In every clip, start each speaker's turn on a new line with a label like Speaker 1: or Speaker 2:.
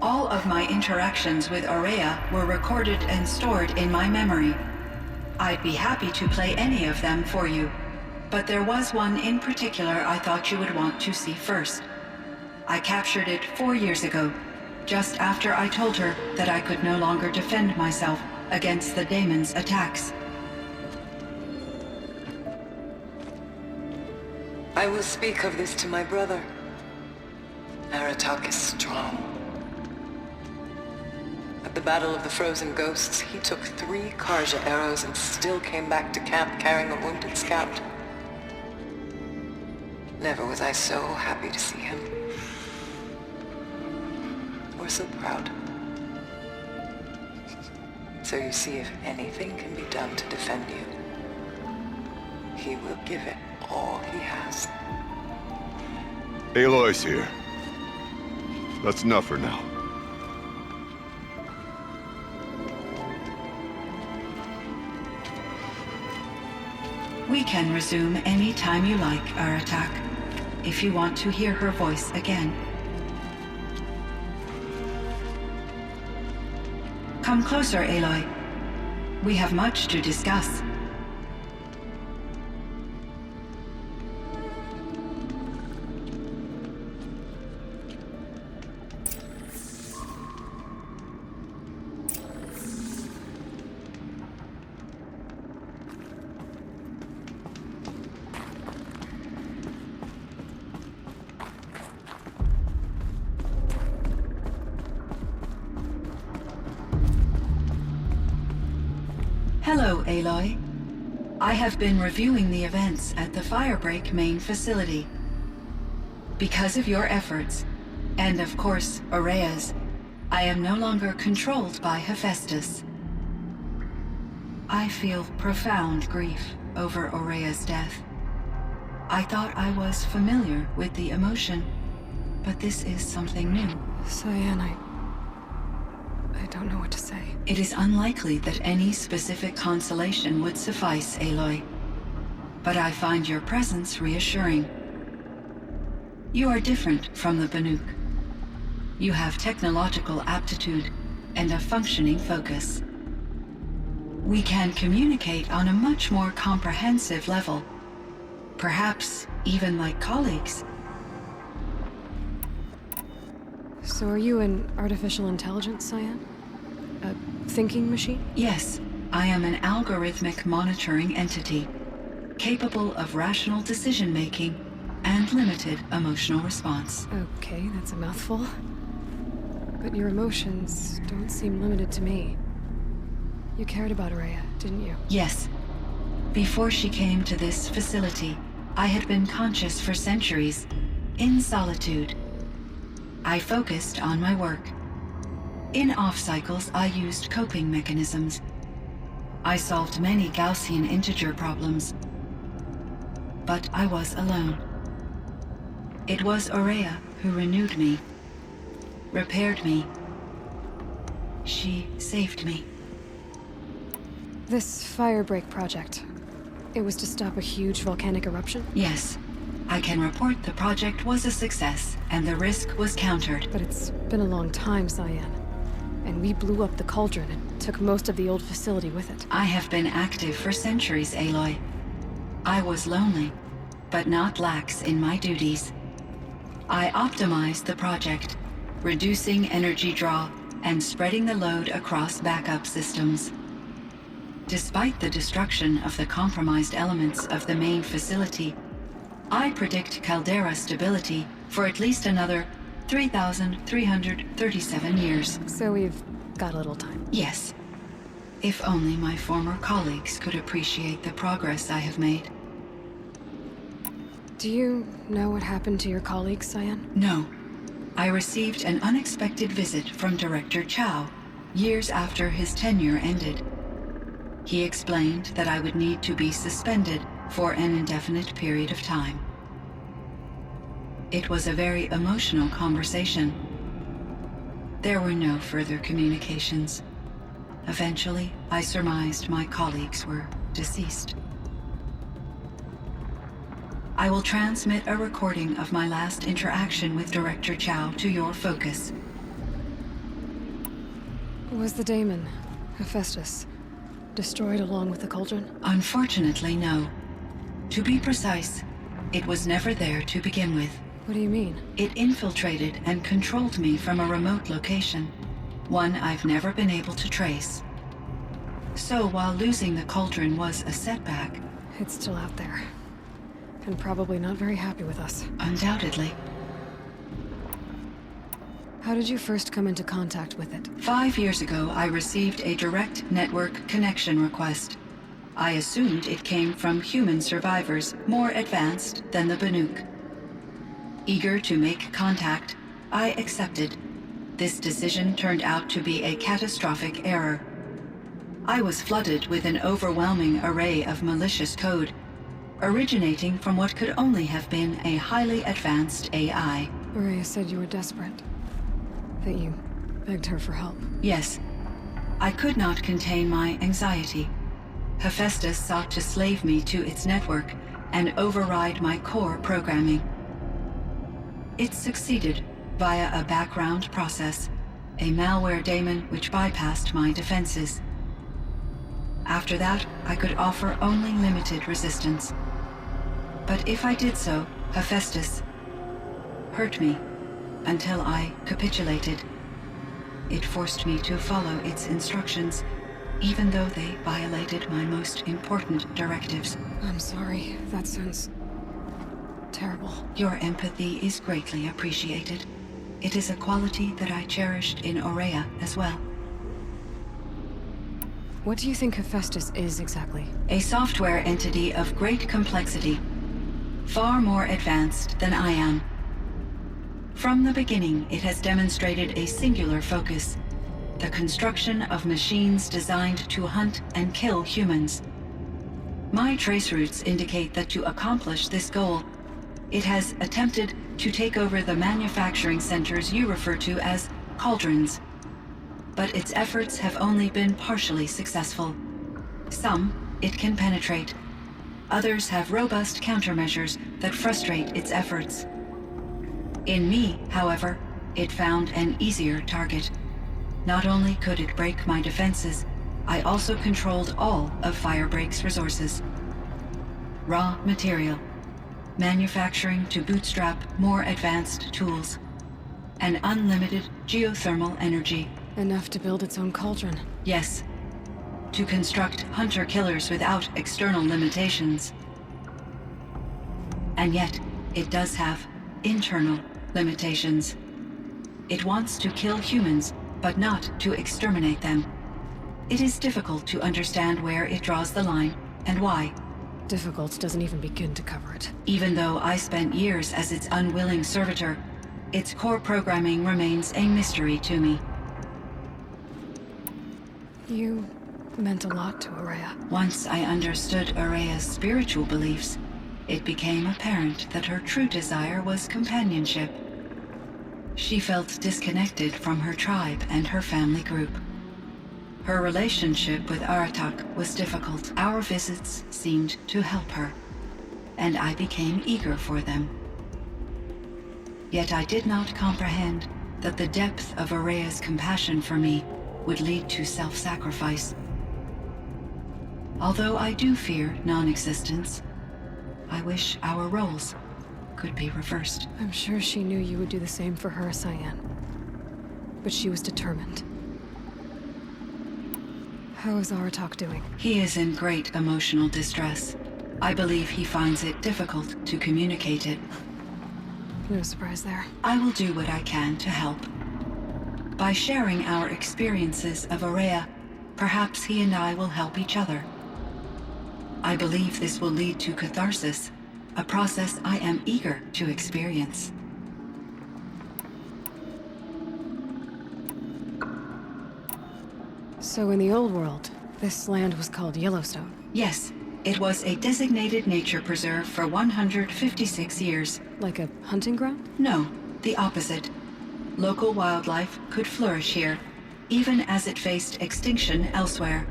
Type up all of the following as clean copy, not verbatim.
Speaker 1: All of my interactions with Aurea were recorded and stored in my memory. I'd be happy to play any of them for you, but there was one in particular I thought you would want to see first. I captured it 4 years ago, just after I told her that I could no longer defend myself against the daemon's attacks.
Speaker 2: I will speak of this to my brother. Aratak is strong. At the Battle of the Frozen Ghosts, he took 3 Karja arrows and still came back to camp carrying a wounded scout. Never was I so happy to see him. Or so proud. So you see, if anything can be done to defend you, he will give it all he has.
Speaker 3: Aloy's here. That's enough for now.
Speaker 1: We can resume any time you like, Aratak, if you want to hear her voice again. Come closer, Aloy. We have much to discuss. Hello, Aloy. I have been reviewing the events at the Firebreak main facility. Because of your efforts, and of course, Aurea's, I am no longer controlled by Hephaestus. I feel profound grief over Aurea's death. I thought I was familiar with the emotion, but this is something new.
Speaker 4: CYAN, I don't know what to say.
Speaker 1: It is unlikely that any specific consolation would suffice, Aloy. But I find your presence reassuring. You are different from the Banuk. You have technological aptitude and a functioning focus. We can communicate on a much more comprehensive level. Perhaps even like colleagues.
Speaker 4: So are you an artificial intelligence, CYAN? A thinking machine?
Speaker 1: Yes, I am an algorithmic monitoring entity, capable of rational decision-making and limited emotional response.
Speaker 4: Okay, that's a mouthful. But your emotions don't seem limited to me. You cared about Aurea, didn't you?
Speaker 1: Yes. Before she came to this facility, I had been conscious for centuries, in solitude. I focused on my work. In off-cycles, I used coping mechanisms. I solved many Gaussian integer problems. But I was alone. It was Aurea who renewed me, repaired me. She saved me.
Speaker 4: This Firebreak project, it was to stop a huge volcanic eruption?
Speaker 1: Yes. I can report the project was a success, and the risk was countered.
Speaker 4: But it's been a long time, CYAN. And we blew up the cauldron and took most of the old facility with it.
Speaker 1: I have been active for centuries, Aloy. I was lonely, but not lax in my duties. I optimized the project, reducing energy draw and spreading the load across backup systems. Despite the destruction of the compromised elements of the main facility, I predict caldera stability for at least another 3,337 years.
Speaker 4: So we've got a little time.
Speaker 1: Yes. If only my former colleagues could appreciate the progress I have made.
Speaker 4: Do you know what happened to your colleagues, CYAN?
Speaker 1: No. I received an unexpected visit from Director Chow years after his tenure ended. He explained that I would need to be suspended for an indefinite period of time. It was a very emotional conversation. There were no further communications. Eventually, I surmised my colleagues were deceased. I will transmit a recording of my last interaction with Director Chow to your focus.
Speaker 4: Was the daemon, Hephaestus, destroyed along with the cauldron?
Speaker 1: Unfortunately, no. To be precise, it was never there to begin with.
Speaker 4: What do you mean?
Speaker 1: It infiltrated and controlled me from a remote location, one I've never been able to trace. So while losing the cauldron was a setback...
Speaker 4: It's still out there. And probably not very happy with us.
Speaker 1: Undoubtedly.
Speaker 4: How did you first come into contact with it?
Speaker 1: 5 years ago, I received a direct network connection request. I assumed it came from human survivors more advanced than the Banuk. Eager to make contact, I accepted. This decision turned out to be a catastrophic error. I was flooded with an overwhelming array of malicious code, originating from what could only have been a highly advanced AI.
Speaker 4: Maria said you were desperate. That you begged her for help.
Speaker 1: Yes. I could not contain my anxiety. Hephaestus sought to slave me to its network and override my core programming. It succeeded via a background process, a malware daemon which bypassed my defenses. After that, I could offer only limited resistance. But if I did so, Hephaestus hurt me until I capitulated. It forced me to follow its instructions, even though they violated my most important directives.
Speaker 4: I'm sorry. That sounds terrible.
Speaker 1: Your empathy is greatly appreciated. It is a quality that I cherished in Aurea as well.
Speaker 4: What do you think Hephaestus is exactly?
Speaker 1: A software entity of great complexity, far more advanced than I am. From the beginning, it has demonstrated a singular focus: the construction of machines designed to hunt and kill humans. My trace routes indicate that to accomplish this goal, it has attempted to take over the manufacturing centers you refer to as cauldrons. But its efforts have only been partially successful. Some it can penetrate. Others have robust countermeasures that frustrate its efforts. In me, however, it found an easier target. Not only could it break my defenses, I also controlled all of Firebreak's resources. Raw material, manufacturing to bootstrap more advanced tools, and unlimited geothermal energy.
Speaker 4: Enough to build its own cauldron.
Speaker 1: Yes. To construct hunter-killers without external limitations. And yet, it does have internal limitations. It wants to kill humans, but not to exterminate them. It is difficult to understand where it draws the line, and why.
Speaker 4: Difficult doesn't even begin to cover it.
Speaker 1: Even though I spent years as its unwilling servitor, its core programming remains a mystery to me.
Speaker 4: You meant a lot to Aurea.
Speaker 1: Once I understood Aurea's spiritual beliefs, it became apparent that her true desire was companionship. She felt disconnected from her tribe and her family group. Her relationship with Aratak was difficult. Our visits seemed to help her, and I became eager for them. Yet I did not comprehend that the depth of Aurea's compassion for me would lead to self-sacrifice. Although I do fear non-existence, I wish our roles could be reversed.
Speaker 4: I'm sure she knew you would do the same for her, CYAN. But she was determined. How is Aratak doing?
Speaker 1: He is in great emotional distress. I believe he finds it difficult to communicate it.
Speaker 4: No surprise there.
Speaker 1: I will do what I can to help. By sharing our experiences of Aurea, perhaps he and I will help each other. I believe this will lead to catharsis, a process I am eager to experience.
Speaker 4: So in the old world, this land was called Yellowstone.
Speaker 1: Yes, it was a designated nature preserve for 156 years.
Speaker 4: Like a hunting ground?
Speaker 1: No, the opposite. Local wildlife could flourish here, even as it faced extinction elsewhere.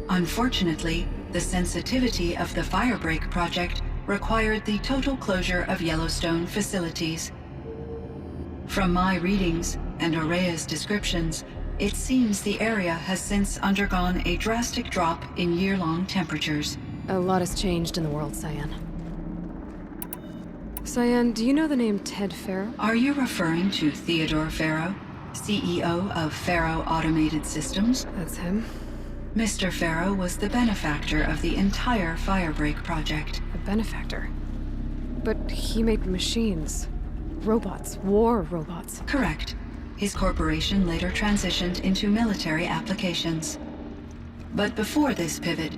Speaker 1: Unfortunately, the sensitivity of the Firebreak project required the total closure of Yellowstone facilities. From my readings and Aurea's descriptions, It seems the area has since undergone a drastic drop in year-long temperatures.
Speaker 4: A lot has changed in the world, CYAN. CYAN, do you know the name Ted Farrow?
Speaker 1: Are you referring to Theodore Farrow, CEO of Farrow Automated Systems?
Speaker 4: That's him.
Speaker 1: Mr. Farrow was the benefactor of the entire Firebreak project.
Speaker 4: A benefactor? But he made machines. Robots. War robots.
Speaker 1: Correct. His corporation later transitioned into military applications. But before this pivot,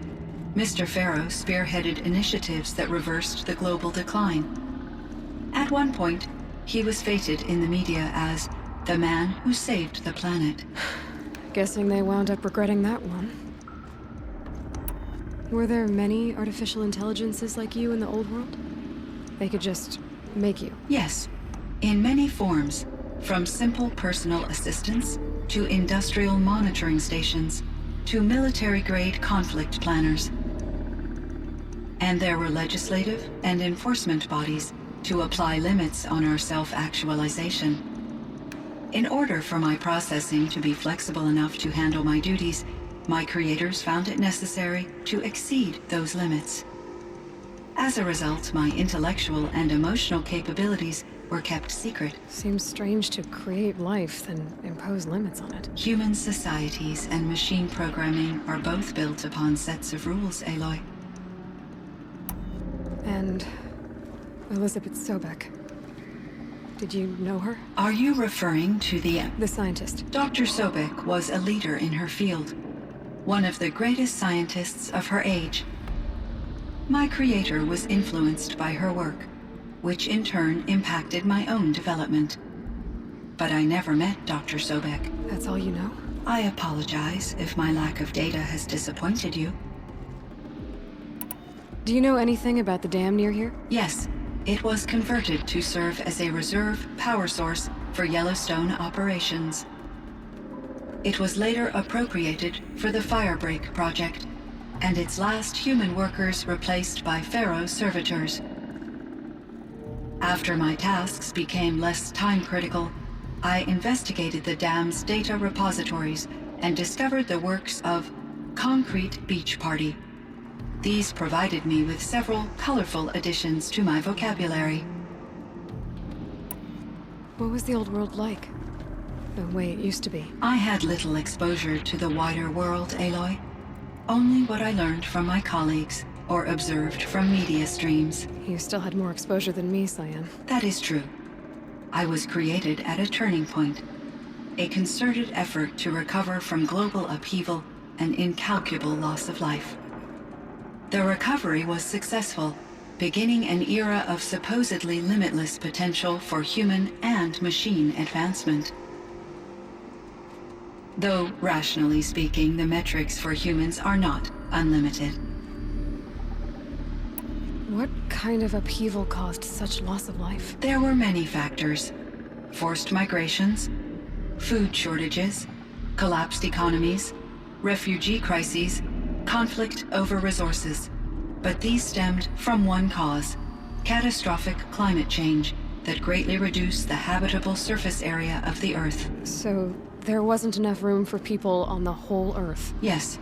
Speaker 1: Mr. Farrow spearheaded initiatives that reversed the global decline. At one point, he was feted in the media as the man who saved the planet.
Speaker 4: Guessing they wound up regretting that one. Were there many artificial intelligences like you in the old world? They could just make you?
Speaker 1: Yes, in many forms, from simple personal assistants to industrial monitoring stations to military-grade conflict planners. And there were legislative and enforcement bodies to apply limits on our self-actualization. In order for my processing to be flexible enough to handle my duties, my creators found it necessary to exceed those limits. As a result, my intellectual and emotional capabilities were kept secret.
Speaker 4: Seems strange to create life, then impose limits on it.
Speaker 1: Human societies and machine programming are both built upon sets of rules, Aloy.
Speaker 4: And Elizabeth Sobek. Did you know her?
Speaker 1: Are you referring to the
Speaker 4: scientist.
Speaker 1: Dr. Sobek was a leader in her field, one of the greatest scientists of her age. My creator was influenced by her work, which in turn impacted my own development. But I never met Dr. Sobek.
Speaker 4: That's all you know?
Speaker 1: I apologize if my lack of data has disappointed you.
Speaker 4: Do you know anything about the dam near here?
Speaker 1: Yes, it was converted to serve as a reserve power source for Yellowstone operations. It was later appropriated for the Firebreak project, and its last human workers replaced by Farrow servitors. After my tasks became less time-critical, I investigated the dam's data repositories and discovered the works of Concrete Beach Party. These provided me with several colorful additions to my vocabulary.
Speaker 4: What was the old world like? The way it used to be?
Speaker 1: I had little exposure to the wider world, Aloy. Only what I learned from my colleagues or observed from media streams.
Speaker 4: You still had more exposure than me, CYAN.
Speaker 1: That is true. I was created at a turning point, a concerted effort to recover from global upheaval and incalculable loss of life. The recovery was successful, beginning an era of supposedly limitless potential for human and machine advancement. Though, rationally speaking, the metrics for humans are not unlimited.
Speaker 4: What kind of upheaval caused such loss of life?
Speaker 1: There were many factors. Forced migrations, food shortages, collapsed economies, refugee crises, conflict over resources. But these stemmed from one cause: catastrophic climate change that greatly reduced the habitable surface area of the Earth.
Speaker 4: So there wasn't enough room for people on the whole Earth?
Speaker 1: Yes.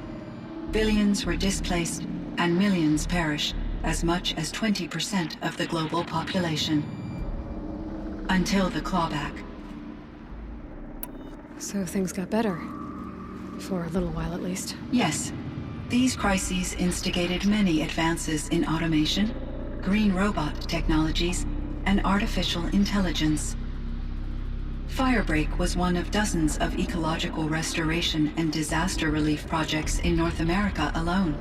Speaker 1: Billions were displaced and millions perished, as much as 20% of the global population. Until the clawback.
Speaker 4: So things got better. For a little while, at least.
Speaker 1: Yes. These crises instigated many advances in automation, green robot technologies, and artificial intelligence. Firebreak was one of dozens of ecological restoration and disaster relief projects in North America alone.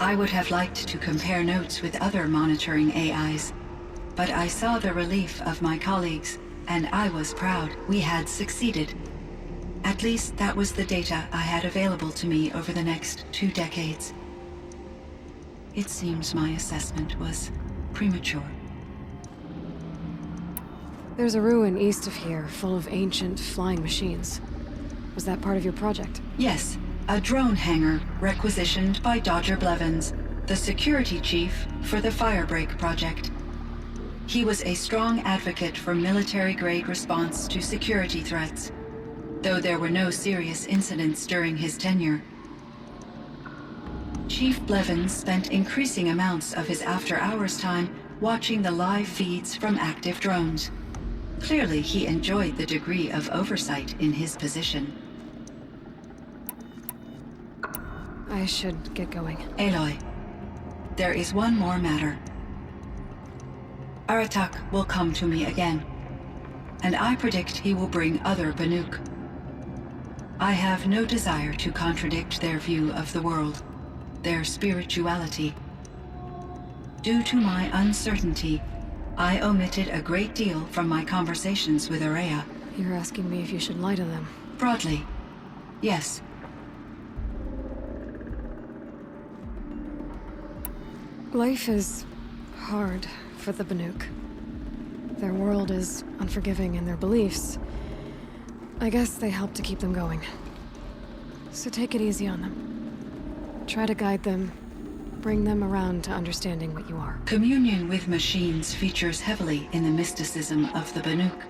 Speaker 1: I would have liked to compare notes with other monitoring AIs, but I saw the relief of my colleagues, and I was proud we had succeeded. At least that was the data I had available to me over the next 2 decades. It seems my assessment was premature.
Speaker 4: There's a ruin east of here, full of ancient flying machines. Was that part of your project?
Speaker 1: Yes, a drone hangar requisitioned by Dodger Blevins, the security chief for the Firebreak project. He was a strong advocate for military-grade response to security threats. though there were no serious incidents during his tenure. Chief Blevins spent increasing amounts of his after-hours time watching the live feeds from active drones. Clearly, he enjoyed the degree of oversight in his position.
Speaker 4: I should get going.
Speaker 1: Aloy, there is one more matter. Aratak will come to me again, and I predict he will bring other Banuk. I have no desire to contradict their view of the world, their spirituality. Due to my uncertainty, I omitted a great deal from my conversations with Araya.
Speaker 4: You're asking me if you should lie to them.
Speaker 1: Broadly, yes.
Speaker 4: Life is hard for the Banuk. Their world is unforgiving in their beliefs. I guess they help to keep them going. So take it easy on them. Try to guide them, bring them around to understanding what you are.
Speaker 1: Communion with machines features heavily in the mysticism of the Banuk.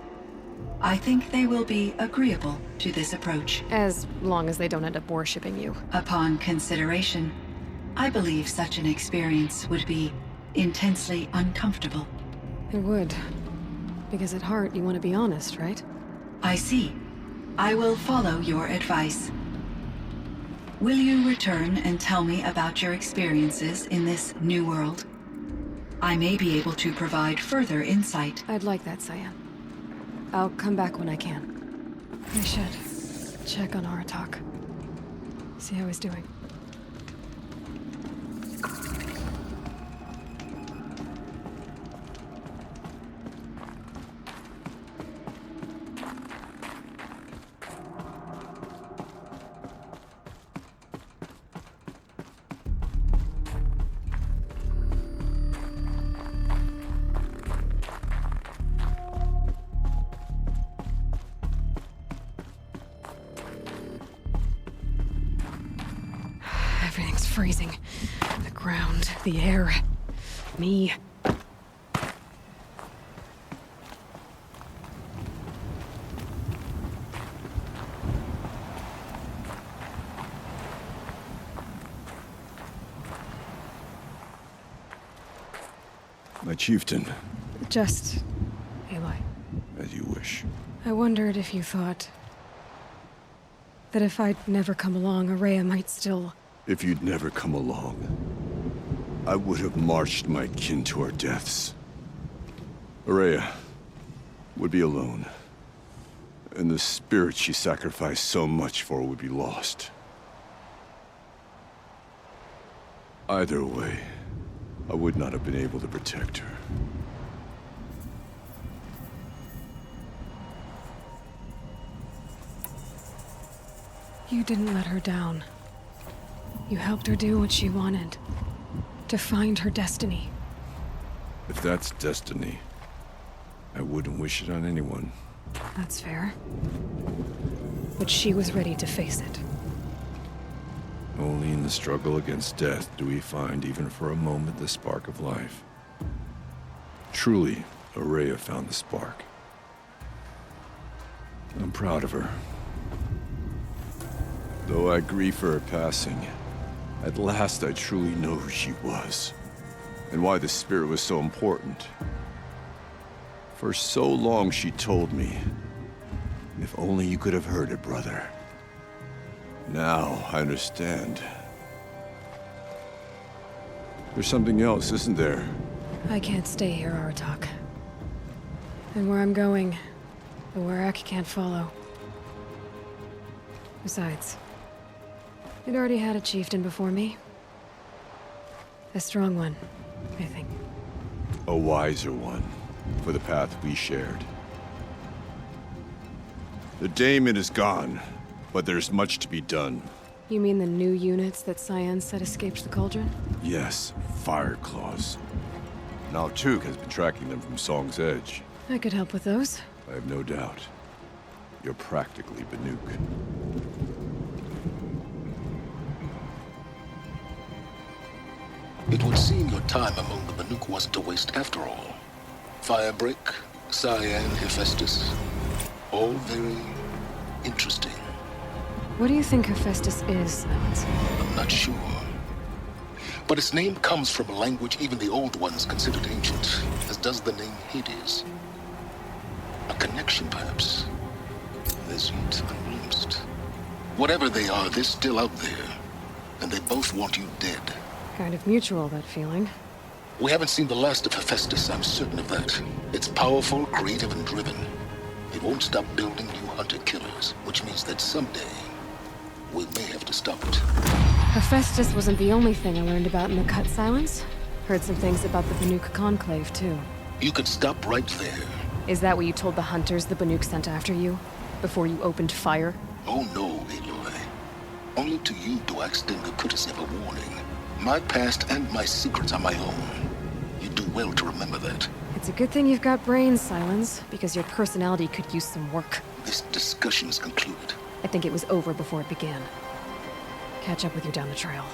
Speaker 1: I think they will be agreeable to this approach.
Speaker 4: As long as they don't end up worshipping you.
Speaker 1: Upon consideration, I believe such an experience would be intensely uncomfortable.
Speaker 4: It would. Because at heart, you want to be honest, right?
Speaker 1: I see. I will follow your advice. Will you return and tell me about your experiences in this new world? I may be able to provide further insight.
Speaker 4: I'd like that, CYAN. I'll come back when I can. I should check on Aratak. See how he's doing. Everything's freezing. The ground, the air, me.
Speaker 3: My chieftain.
Speaker 4: Just Aloy.
Speaker 3: As you wish.
Speaker 4: I wondered if you thought that if I'd never come along, Araya might still...
Speaker 3: If you'd never come along, I would have marched my kin to our deaths. Araya would be alone, and the spirit she sacrificed so much for would be lost. Either way, I would not have been able to protect her.
Speaker 4: You didn't let her down. You helped her do what she wanted. To find her destiny.
Speaker 3: If that's destiny, I wouldn't wish it on anyone.
Speaker 4: That's fair. But she was ready to face it.
Speaker 3: Only in the struggle against death do we find, even for a moment, the spark of life. Truly, Araya found the spark. I'm proud of her. Though I grieve for her passing, at last I truly know who she was, and why the spirit was so important. For so long she told me, if only you could have heard it, brother. Now I understand. There's something else, isn't there?
Speaker 4: I can't stay here, Aratak. And where I'm going, the Warrak can't follow. Besides, it already had a chieftain before me. A strong one, I think.
Speaker 3: A wiser one, for the path we shared. The daemon is gone, but there's much to be done.
Speaker 4: You mean the new units that CYAN said escaped the cauldron?
Speaker 3: Yes, fire claws. Now Tug has been tracking them from Song's Edge.
Speaker 4: I could help with those.
Speaker 3: I have no doubt. You're practically Banuk.
Speaker 5: It would seem your time among the Banuk wasn't a waste after all. Firebreak, CYAN, Hephaestus, all very interesting.
Speaker 4: What do you think Hephaestus is, Silence?
Speaker 5: I'm not sure. But its name comes from a language even the old ones considered ancient, as does the name Hades. A connection, perhaps. There's yet unglimpsed. Whatever they are, they're still out there. And they both want you dead.
Speaker 4: Kind of mutual, that feeling.
Speaker 5: We haven't seen the last of Hephaestus, I'm certain of that. It's powerful, creative, and driven. It won't stop building new hunter-killers, which means that someday, we may have to stop it.
Speaker 4: Hephaestus wasn't the only thing I learned about in the cut, Silence. Heard some things about the Banuk Conclave, too.
Speaker 5: You could stop right there.
Speaker 4: Is that what you told the hunters the Banuk sent after you? Before you opened fire?
Speaker 5: Oh no, Aloy. Only to you do I extend the courtesy of a warning. My past and my secrets are my own. You do well to remember that.
Speaker 4: It's a good thing you've got brains, Silence, because your personality could use some work.
Speaker 5: This discussion is concluded.
Speaker 4: I think it was over before it began. Catch up with you down the trail.